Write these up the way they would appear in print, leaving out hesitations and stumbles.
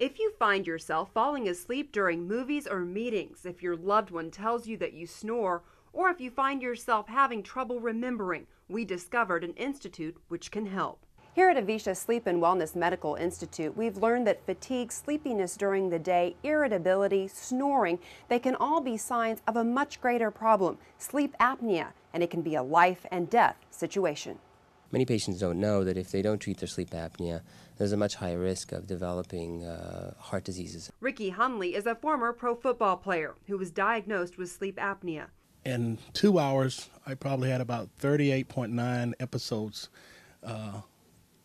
If you find yourself falling asleep during movies or meetings, if your loved one tells you that you snore, or if you find yourself having trouble remembering, we discovered an institute which can help. Here at Aviisha Sleep and Wellness Medical Institute, we've learned that fatigue, sleepiness during the day, irritability, snoring, they can all be signs of a much greater problem, sleep apnea, and it can be a life and death situation. Many patients don't know that if they don't treat their sleep apnea, there's a much higher risk of developing heart diseases. Ricky Hunley is a former pro football player who was diagnosed with sleep apnea. In 2 hours, I probably had about 38.9 episodes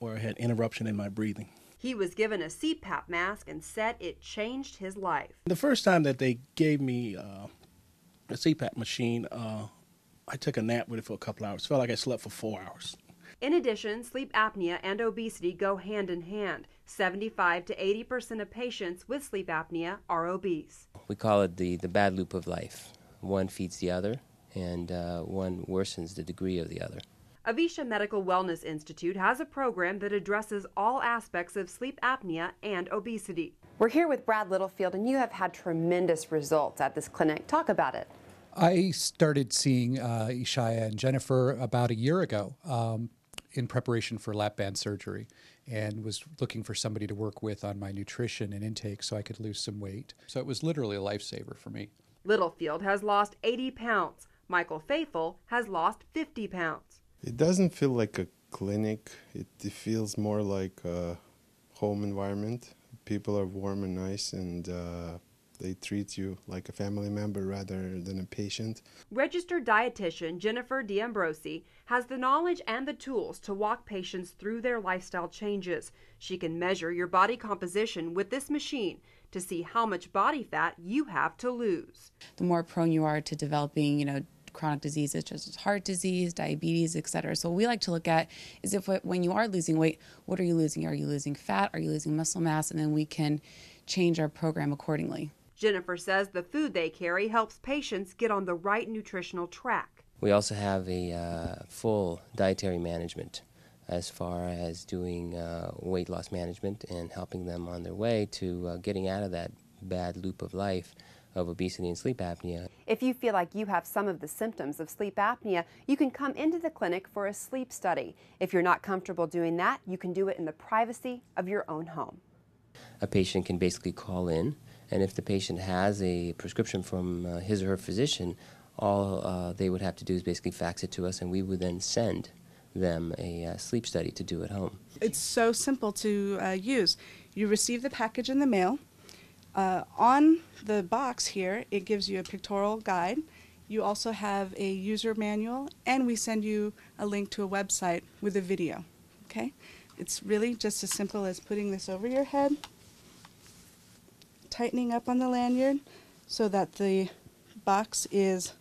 where I had interruption in my breathing. He was given a CPAP mask and said it changed his life. The first time that they gave me a CPAP machine, I took a nap with it for a couple hours. Felt like I slept for 4 hours. In addition, sleep apnea and obesity go hand in hand. 75 to 80% of patients with sleep apnea are obese. We call it the bad loop of life. One feeds the other, and one worsens the degree of the other. Aviisha Medical Wellness Institute has a program that addresses all aspects of sleep apnea and obesity. We're here with Brad Littlefield, and you have had tremendous results at this clinic. Talk about it. I started seeing Ishaya and Jennifer about a year ago in preparation for lap band surgery, and was looking for somebody to work with on my nutrition and intake so I could lose some weight. So it was literally a lifesaver for me. Littlefield has lost 80 pounds. Michael Faithful has lost 50 pounds. It doesn't feel like a clinic. It feels more like a home environment. People are warm and nice, and they treat you like a family member rather than a patient. Registered dietitian Jennifer D'Ambrosi has the knowledge and the tools to walk patients through their lifestyle changes. She can measure your body composition with this machine to see how much body fat you have to lose. The more prone you are to developing, chronic diseases such as heart disease, diabetes, etc. So what we like to look at is when you are losing weight, what are you losing? Are you losing fat? Are you losing muscle mass? And then we can change our program accordingly. Jennifer says the food they carry helps patients get on the right nutritional track. We also have a full dietary management as far as doing weight loss management and helping them on their way to getting out of that bad loop of life of obesity and sleep apnea. If you feel like you have some of the symptoms of sleep apnea, you can come into the clinic for a sleep study. If you're not comfortable doing that, you can do it in the privacy of your own home. A patient can basically call in, and if the patient has a prescription from his or her physician, all they would have to do is basically fax it to us, and we would then send them a sleep study to do at home. It's so simple to use. You receive the package in the mail. On the box here, it gives you a pictorial guide. You also have a user manual, and we send you a link to a website with a video. Okay? It's really just as simple as putting this over your head, tightening up on the lanyard so that the box is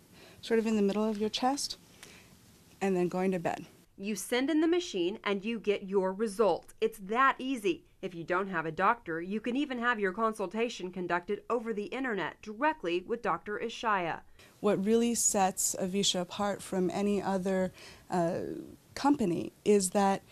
sort of in the middle of your chest, and then going to bed. You send in the machine and you get your results. It's that easy. If you don't have a doctor, you can even have your consultation conducted over the internet directly with Dr. Ishaya. What really sets Aviisha apart from any other company is that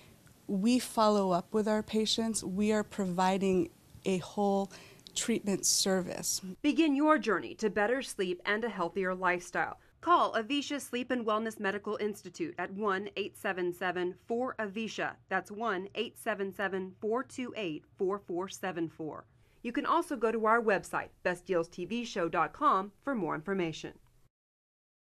we follow up with our patients. We are providing a whole treatment service. Begin your journey to better sleep and a healthier lifestyle. Call Aviisha Sleep and Wellness Medical Institute at 1-877-4-AVIISHA. That's 1-877-428-4474. You can also go to our website, bestdealstvshow.com, for more information.